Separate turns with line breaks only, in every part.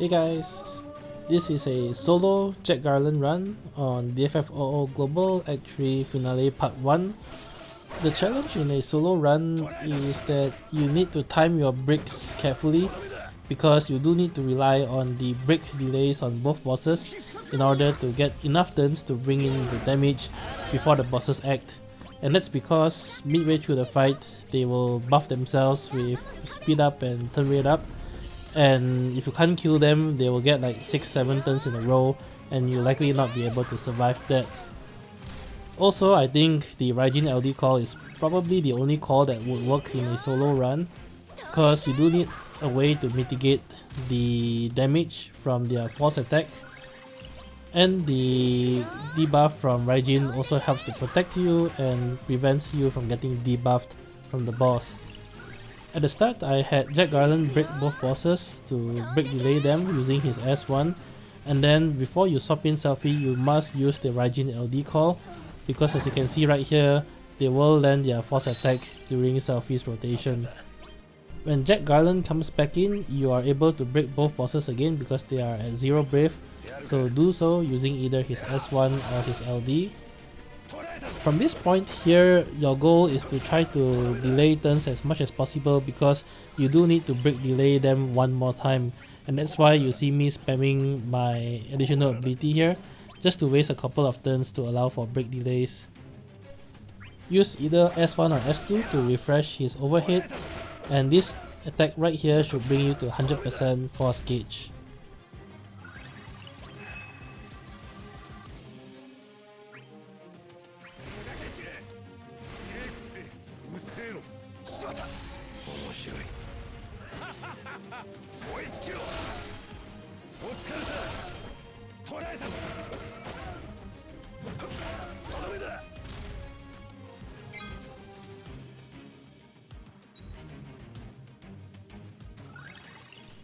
Hey guys, this is a solo Jack Garland run on DFFOO Global Act 3 Finale Part 1. The challenge in a solo run is that you need to time your breaks carefully because you do need to rely on the break delays on both bosses in order to get enough turns to bring in the damage before the bosses act. And that's because midway through the fight, they will buff themselves with speed up and turn rate up. And if you can't kill them, they will get like 6-7 turns in a row and you'll likely not be able to survive that. Also, I think the Raijin LD call is probably the only call that would work in a solo run, because you do need a way to mitigate the damage from their force attack, and the debuff from Raijin also helps to protect you and prevents you from getting debuffed from the boss. At the start, I had Jack Garland break both bosses to break delay them using his S1, and then before you swap in Selphie, you must use the Raijin LD call, because as you can see right here, they will land their force attack during Selphie's rotation. When Jack Garland comes back in, you are able to break both bosses again because they are at 0 brave, so do so using either his S1 or his LD. From this point here, your goal is to try to delay turns as much as possible because you do need to break delay them one more time, and that's why you see me spamming my additional ability here, just to waste a couple of turns to allow for break delays. Use either S1 or S2 to refresh his overhead, and this attack right here should bring you to 100% force gauge.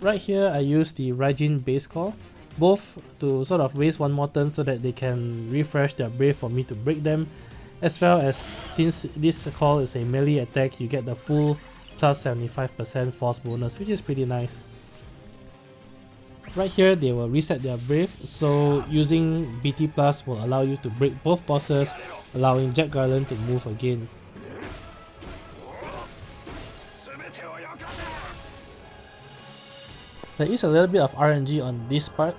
Right here, I use the Raijin base call, both to sort of waste one more turn so that they can refresh their brave for me to break them, as well as since this call is a melee attack, you get the full plus 75% force bonus, which is pretty nice. Right here, they will reset their brave, so using BT plus will allow you to break both bosses, allowing Jack Garland to move again. There is a little bit of RNG on this part.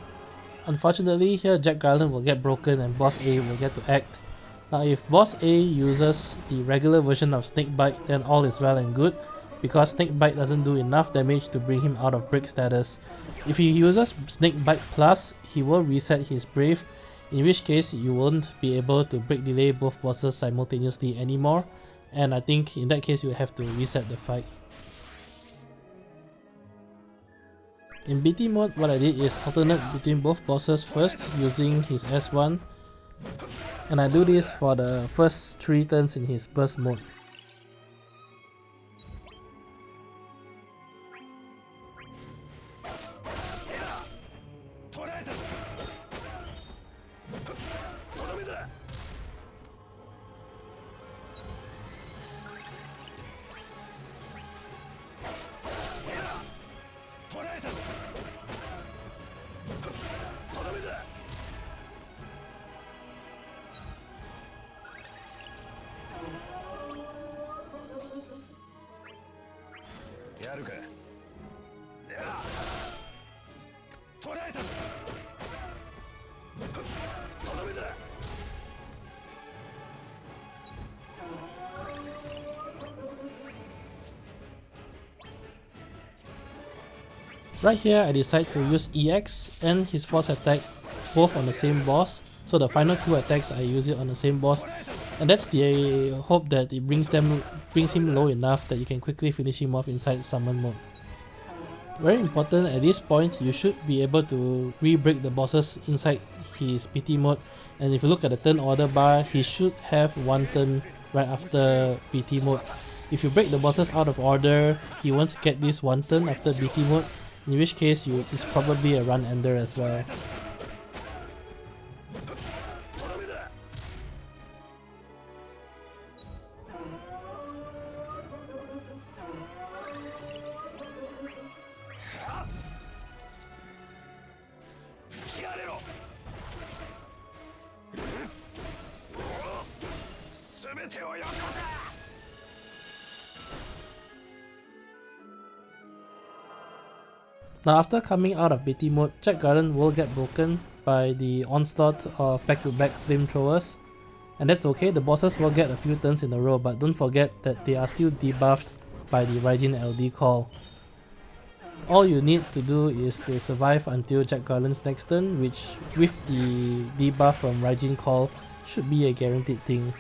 Unfortunately, here Jack Garland will get broken and Boss A will get to act. Now if Boss A uses the regular version of Snakebite, then all is well and good, because Snakebite doesn't do enough damage to bring him out of break status. If he uses Snakebite plus, he will reset his brave, in which case you won't be able to break delay both bosses simultaneously anymore, and I think in that case you have to reset the fight. In BT mode, what I did is alternate between both bosses first using his S1, and I do this for the first 3 turns in his burst mode. Right here, I decide to use EX and his force attack both on the same boss, so the final 2 attacks I use it on the same boss, and that's the hope that it brings him low enough that you can quickly finish him off inside summon mode. Very important, at this point you should be able to re-break the bosses inside his PT mode, and if you look at the turn order bar, he should have 1 turn right after PT mode. If you break the bosses out of order, he won't get this 1 turn after BT mode, in which case it's probably a run ender as well. Now after coming out of BT mode, Jack Garland will get broken by the onslaught of back-to-back flamethrowers. And that's okay, the bosses will get a few turns in a row, but don't forget that they are still debuffed by the Raijin LD call. All you need to do is to survive until Jack Garland's next turn, which with the debuff from Raijin call should be a guaranteed thing.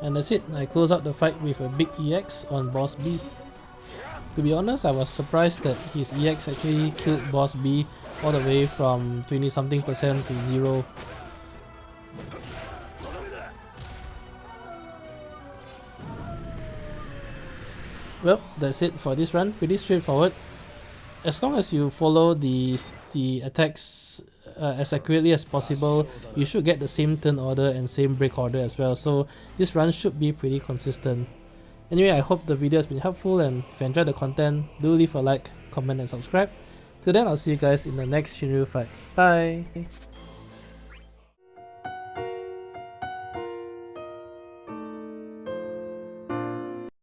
And that's it, I close out the fight with a big EX on boss B. To be honest, I was surprised that his EX actually killed boss B all the way from 20 something percent to 0. Well, that's it for this run, pretty straightforward. As long as you follow the attacks as accurately as possible, you should get the same turn order and same break order as well, so this run should be pretty consistent. Anyway, I hope the video has been helpful, and if you enjoyed the content, do leave a like, comment and subscribe. Till then, I'll see you guys in the next Shinryu fight. Bye!